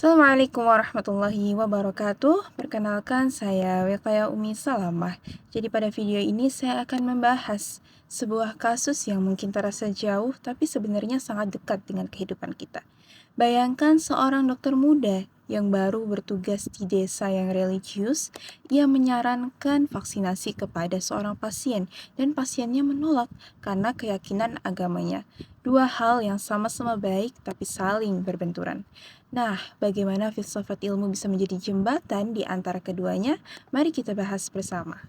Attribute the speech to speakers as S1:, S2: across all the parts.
S1: Assalamualaikum warahmatullahi wabarakatuh. Perkenalkan saya Wekaya Umi Salamah. Jadi pada video ini saya akan membahas sebuah kasus yang mungkin terasa jauh tapi sebenarnya sangat dekat dengan kehidupan kita. Bayangkan seorang dokter muda yang baru bertugas di desa yang religius, ia menyarankan vaksinasi kepada seorang pasien dan pasiennya menolak karena keyakinan agamanya. Dua hal yang sama-sama baik tapi saling berbenturan. Nah, bagaimana filsafat ilmu bisa menjadi jembatan di antara keduanya? Mari kita bahas bersama.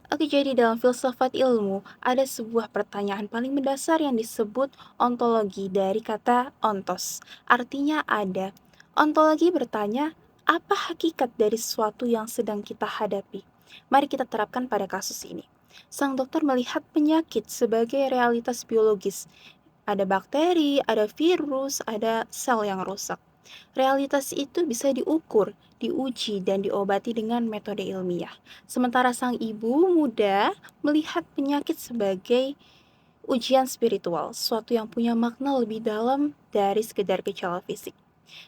S1: Oke, jadi dalam filsafat ilmu, ada sebuah pertanyaan paling mendasar yang disebut ontologi dari kata ontos. Artinya ada. Ontologi bertanya, apa hakikat dari sesuatu yang sedang kita hadapi? Mari kita terapkan pada kasus ini. Sang dokter melihat penyakit sebagai realitas biologis. Ada bakteri, ada virus, ada sel yang rusak. Realitas itu bisa diukur, diuji, dan diobati dengan metode ilmiah. Sementara sang ibu muda melihat penyakit sebagai ujian spiritual, sesuatu yang punya makna lebih dalam dari sekedar gejala fisik.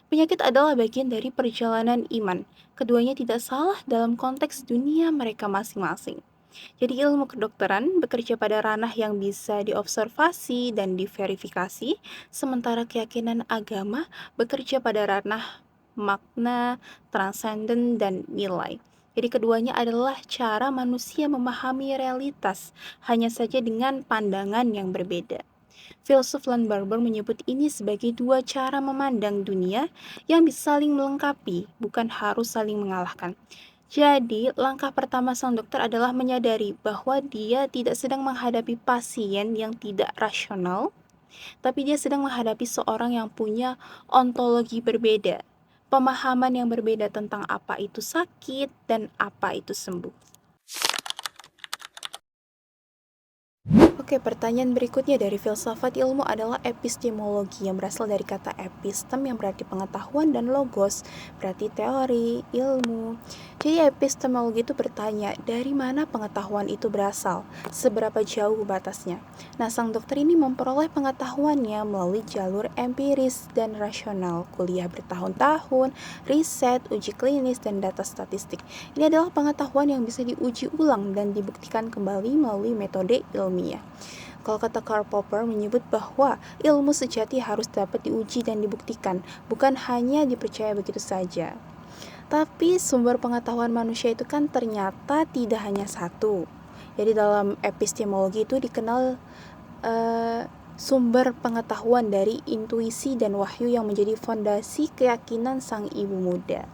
S1: Penyakit adalah bagian dari perjalanan iman. Keduanya tidak salah dalam konteks dunia mereka masing-masing. Jadi ilmu kedokteran bekerja pada ranah yang bisa diobservasi dan diverifikasi, sementara keyakinan agama bekerja pada ranah makna, transenden, dan nilai. Jadi keduanya adalah cara manusia memahami realitas, hanya saja dengan pandangan yang berbeda. Filsuf Lan Barber menyebut ini sebagai dua cara memandang dunia yang bisa saling melengkapi, bukan harus saling mengalahkan. Jadi, langkah pertama sang dokter adalah menyadari bahwa dia tidak sedang menghadapi pasien yang tidak rasional, tapi dia sedang menghadapi seorang yang punya ontologi berbeda, pemahaman yang berbeda tentang apa itu sakit dan apa itu sembuh. Oke, pertanyaan berikutnya dari filsafat ilmu adalah epistemologi yang berasal dari kata epistem yang berarti pengetahuan dan logos berarti teori, ilmu. Jadi epistemologi itu bertanya dari mana pengetahuan itu berasal, seberapa jauh batasnya. Nah, sang dokter ini memperoleh pengetahuannya melalui jalur empiris dan rasional, kuliah bertahun-tahun, riset, uji klinis, dan data statistik. Ini adalah pengetahuan yang bisa diuji ulang dan dibuktikan kembali melalui metode ilmiah. Kalau kata Karl Popper menyebut bahwa ilmu sejati harus dapat diuji dan dibuktikan, bukan hanya dipercaya begitu saja. Tapi sumber pengetahuan manusia itu kan ternyata tidak hanya satu. Jadi dalam epistemologi itu dikenal sumber pengetahuan dari intuisi dan wahyu yang menjadi fondasi keyakinan sang ibu muda.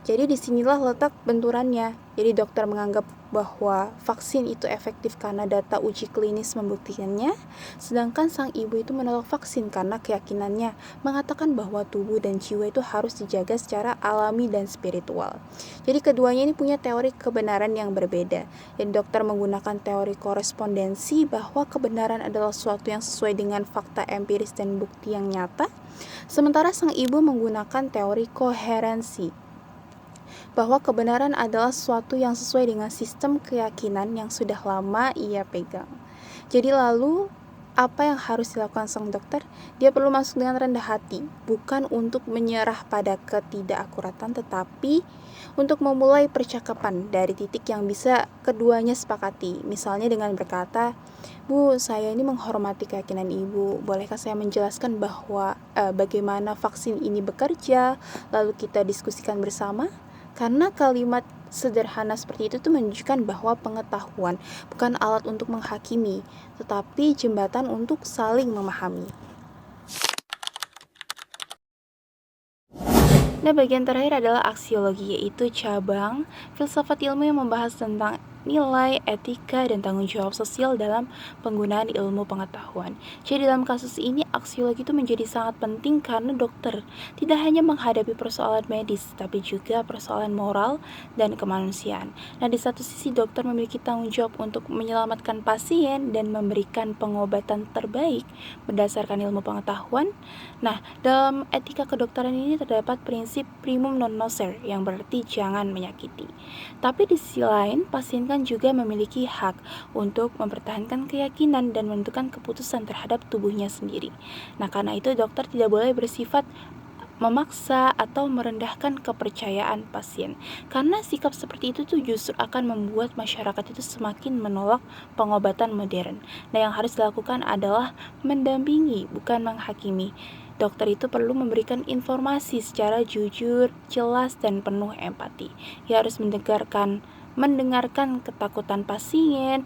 S1: Jadi disinilah letak benturannya. Jadi dokter menganggap bahwa vaksin itu efektif karena data uji klinis membuktikannya, sedangkan sang ibu itu menolak vaksin karena keyakinannya mengatakan bahwa tubuh dan jiwa itu harus dijaga secara alami dan spiritual. Jadi keduanya ini punya teori kebenaran yang berbeda. Jadi dokter menggunakan teori korespondensi bahwa kebenaran adalah sesuatu yang sesuai dengan fakta empiris dan bukti yang nyata, sementara sang ibu menggunakan teori koherensi bahwa kebenaran adalah sesuatu yang sesuai dengan sistem keyakinan yang sudah lama ia pegang. Jadi lalu, apa yang harus dilakukan sang dokter? Dia perlu masuk dengan rendah hati, bukan untuk menyerah pada ketidakakuratan, tetapi untuk memulai percakapan dari titik yang bisa keduanya sepakati. Misalnya dengan berkata, "Bu, saya ini menghormati keyakinan Ibu. Bolehkah saya menjelaskan bahwa bagaimana vaksin ini bekerja, lalu kita diskusikan bersama?" Karena kalimat sederhana seperti itu tuh menunjukkan bahwa pengetahuan bukan alat untuk menghakimi, tetapi jembatan untuk saling memahami. Nah, bagian terakhir adalah aksiologi, yaitu cabang filsafat ilmu yang membahas tentang nilai, etika, dan tanggung jawab sosial dalam penggunaan ilmu pengetahuan. Jadi dalam kasus ini, aksiologi itu menjadi sangat penting karena dokter tidak hanya menghadapi persoalan medis, tapi juga persoalan moral dan kemanusiaan. Nah, di satu sisi dokter memiliki tanggung jawab untuk menyelamatkan pasien dan memberikan pengobatan terbaik berdasarkan ilmu pengetahuan. Nah, dalam etika kedokteran ini terdapat prinsip primum non nocere yang berarti jangan menyakiti. Tapi di sisi lain, pasien melainkan juga memiliki hak untuk mempertahankan keyakinan dan menentukan keputusan terhadap tubuhnya sendiri. Nah, karena itu dokter tidak boleh bersifat memaksa atau merendahkan kepercayaan pasien. Karena sikap seperti itu tuh justru akan membuat masyarakat itu semakin menolak pengobatan modern. Nah, yang harus dilakukan adalah mendampingi, bukan menghakimi. Dokter itu perlu memberikan informasi secara jujur, jelas, dan penuh empati. Ia harus mendengarkan ketakutan pasien,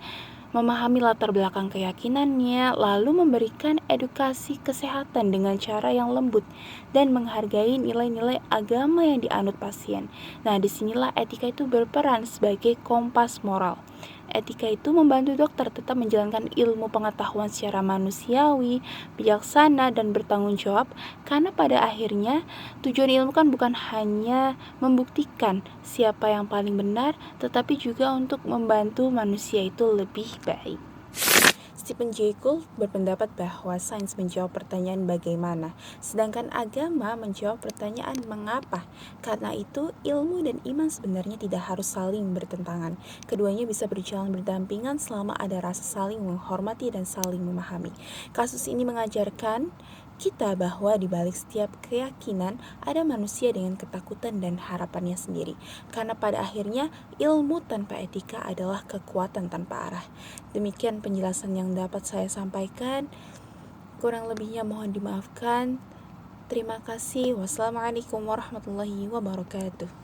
S1: memahami latar belakang keyakinannya, lalu memberikan edukasi kesehatan dengan cara yang lembut dan menghargai nilai-nilai agama yang dianut pasien. Nah, disinilah etika itu berperan sebagai kompas moral. Etika itu membantu dokter tetap menjalankan ilmu pengetahuan secara manusiawi, bijaksana, dan bertanggung jawab, karena pada akhirnya tujuan ilmu kan bukan hanya membuktikan siapa yang paling benar, tetapi juga untuk membantu manusia itu lebih baik. Stephen Jay Gould berpendapat bahwa sains menjawab pertanyaan bagaimana, sedangkan agama menjawab pertanyaan mengapa. Karena itu, ilmu dan iman sebenarnya tidak harus saling bertentangan. Keduanya bisa berjalan berdampingan selama ada rasa saling menghormati dan saling memahami. Kasus ini mengajarkan kita bahwa di balik setiap keyakinan ada manusia dengan ketakutan dan harapannya sendiri. Karena pada akhirnya ilmu tanpa etika adalah kekuatan tanpa arah. Demikian penjelasan yang dapat saya sampaikan. Kurang lebihnya mohon dimaafkan. Terima kasih. Wassalamualaikum warahmatullahi wabarakatuh.